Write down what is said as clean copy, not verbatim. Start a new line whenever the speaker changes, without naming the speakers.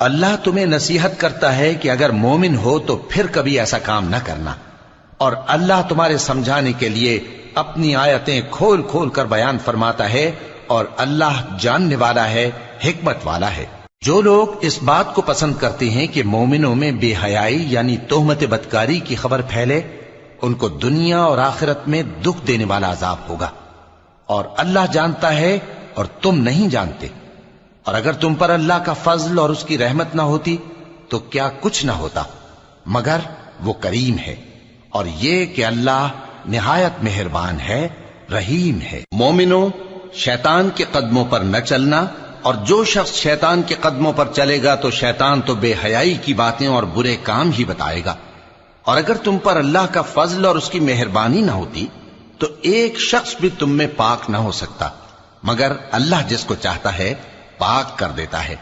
اللہ تمہیں نصیحت کرتا ہے کہ اگر مومن ہو تو پھر کبھی ایسا کام نہ کرنا، اور اللہ تمہارے سمجھانے کے لیے اپنی آیتیں کھول کھول کر بیان فرماتا ہے، اور اللہ جاننے والا ہے، حکمت والا ہے۔ جو لوگ اس بات کو پسند کرتے ہیں کہ مومنوں میں بے حیائی یعنی تہمت بدکاری کی خبر پھیلے، ان کو دنیا اور آخرت میں دکھ دینے والا عذاب ہوگا، اور اللہ جانتا ہے اور تم نہیں جانتے۔ اور اگر تم پر اللہ کا فضل اور اس کی رحمت نہ ہوتی تو کیا کچھ نہ ہوتا، مگر وہ کریم ہے، اور یہ کہ اللہ نہایت مہربان ہے، رحیم ہے۔ مومنوں، شیطان کے قدموں پر نہ چلنا، اور جو شخص شیطان کے قدموں پر چلے گا تو شیطان تو بے حیائی کی باتیں اور برے کام ہی بتائے گا۔ اور اگر تم پر اللہ کا فضل اور اس کی مہربانی نہ ہوتی تو ایک شخص بھی تم میں پاک نہ ہو سکتا، مگر اللہ جس کو چاہتا ہے پاک کر دیتا ہے۔